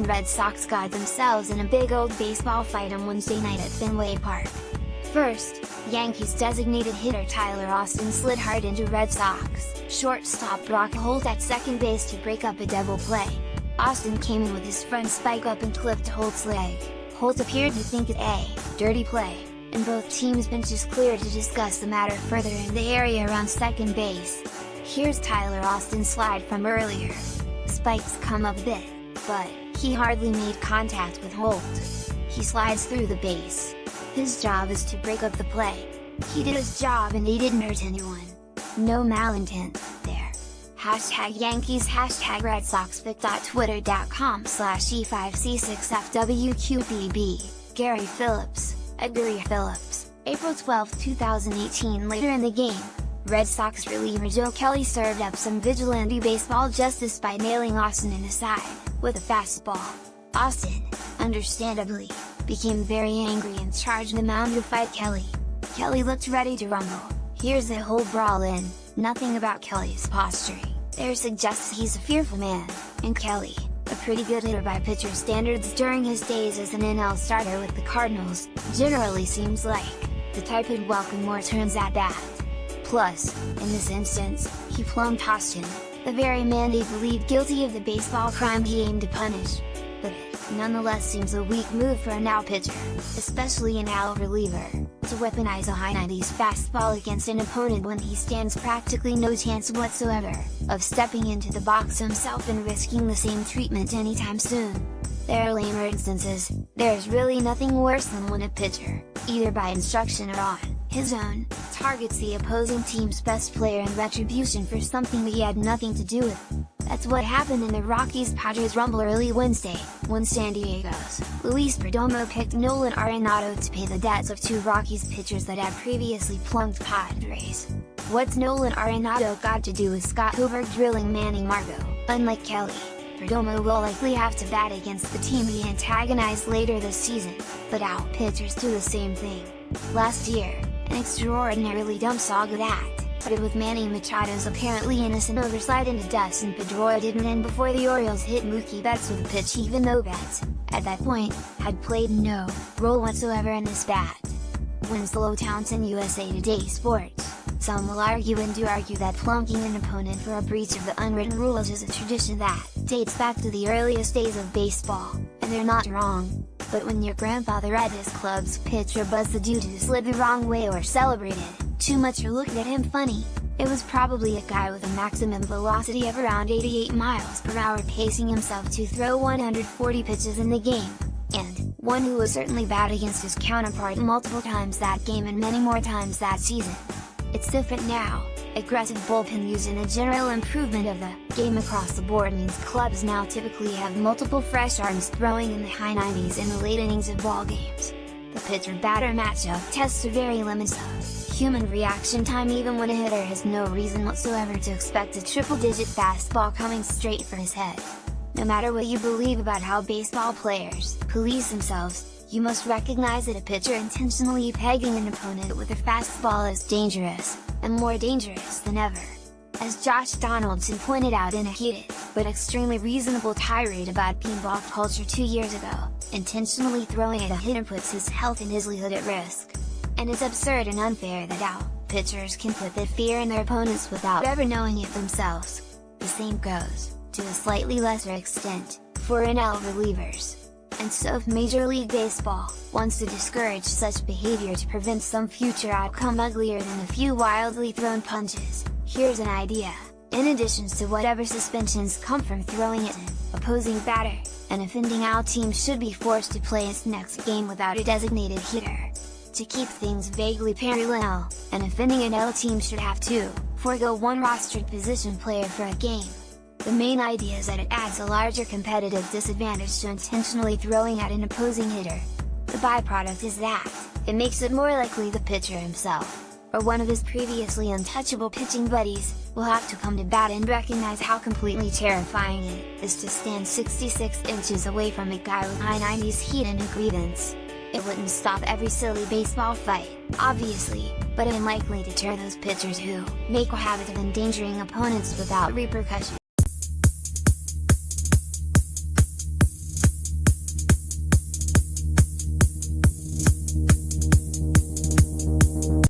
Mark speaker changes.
Speaker 1: Red Sox got themselves in a big old baseball fight on Wednesday night at Fenway Park. First, Yankees designated hitter Tyler Austin slid hard into Red Sox shortstop Brock Holt at second base to break up a double play. Austin came in with his front spike up and clipped Holt's leg. Holt appeared to think it a dirty play, and both teams' benches cleared to discuss the matter further in the area around second base. Here's Tyler Austin's slide from earlier. Spikes come up a bit, but he hardly made contact with Holt. He slides through the base. His job is to break up the play. He did his job and he didn't hurt anyone. No malintent there. #Yankees #Red Sox Twitter.com/E5C6FWQPB, Gary Phillips, Edgar Phillips, April 12, 2018. Later in the game, Red Sox reliever Joe Kelly served up some vigilante baseball justice by nailing Austin in the side with a fastball. Austin, understandably, became very angry and charged the mound to fight Kelly. Kelly looked ready to rumble. Here's the whole brawl in, nothing about Kelly's posturing there suggests he's a fearful man, and Kelly, a pretty good hitter by pitcher standards during his days as an NL starter with the Cardinals, generally seems like the type who'd welcome more turns at bat. Plus, in this instance, he plumbed Austin, the very man they believed guilty of the baseball crime he aimed to punish. But it, nonetheless, seems a weak move for a now pitcher, especially an AL reliever, to weaponize a high 90s fastball against an opponent when he stands practically no chance whatsoever of stepping into the box himself and risking the same treatment anytime soon. There are lamer instances. There's really nothing worse than when a pitcher, either by instruction or on his own, targets the opposing team's best player in retribution for something he had nothing to do with. That's what happened in the Rockies-Padres rumble early Wednesday, when San Diego's Luis Perdomo picked Nolan Arenado to pay the debts of two Rockies pitchers that had previously plunked Padres. What's Nolan Arenado got to do with Scott Hoberg drilling Manny Margot? Unlike Kelly, Perdomo will likely have to bat against the team he antagonized later this season, but AL pitchers do the same thing. Last year, an extraordinarily dumb saga that started with Manny Machado's apparently innocent overslide into Dustin Pedroia didn't end before the Orioles hit Mookie Betts with a pitch even though Betts, at that point, had played no role whatsoever in this bat. Winslow Townsend, USA Today Sports. Some will argue and do argue that plunking an opponent for a breach of the unwritten rules is a tradition that dates back to the earliest days of baseball, and they're not wrong. But when your grandfather at his club's pitcher buzzed the dude who slid the wrong way or celebrated too much or looked at him funny, it was probably a guy with a maximum velocity of around 88 miles per hour pacing himself to throw 140 pitches in the game, and one who was certainly bad against his counterpart multiple times that game and many more times that season. It's different now. Aggressive bullpen use and a general improvement of the game across the board means clubs now typically have multiple fresh arms throwing in the high 90s in the late innings of ball games. The pitcher-batter matchup tests are very limited of human reaction time even when a hitter has no reason whatsoever to expect a triple-digit fastball coming straight for his head. No matter what you believe about how baseball players police themselves, you must recognize that a pitcher intentionally pegging an opponent with a fastball is dangerous, and more dangerous than ever. As Josh Donaldson pointed out in a heated, but extremely reasonable tirade about pinball culture 2 years ago, intentionally throwing at a hitter puts his health and his livelihood at risk. And it's absurd and unfair that AL pitchers can put that fear in their opponents without ever knowing it themselves. The same goes, to a slightly lesser extent, for NL relievers. And so if Major League Baseball wants to discourage such behavior to prevent some future outcome uglier than a few wildly thrown punches, here's an idea. In addition to whatever suspensions come from throwing at an opposing batter, an offending AL team should be forced to play its next game without a designated hitter. To keep things vaguely parallel, an offending NL team should have to forego one rostered position player for a game. The main idea is that it adds a larger competitive disadvantage to intentionally throwing at an opposing hitter. The byproduct is that it makes it more likely the pitcher himself, or one of his previously untouchable pitching buddies, will have to come to bat and recognize how completely terrifying it is to stand 66 inches away from a guy with high 90s heat and a grievance. It wouldn't stop every silly baseball fight, obviously, but it might likely deter those pitchers who make a habit of endangering opponents without repercussion.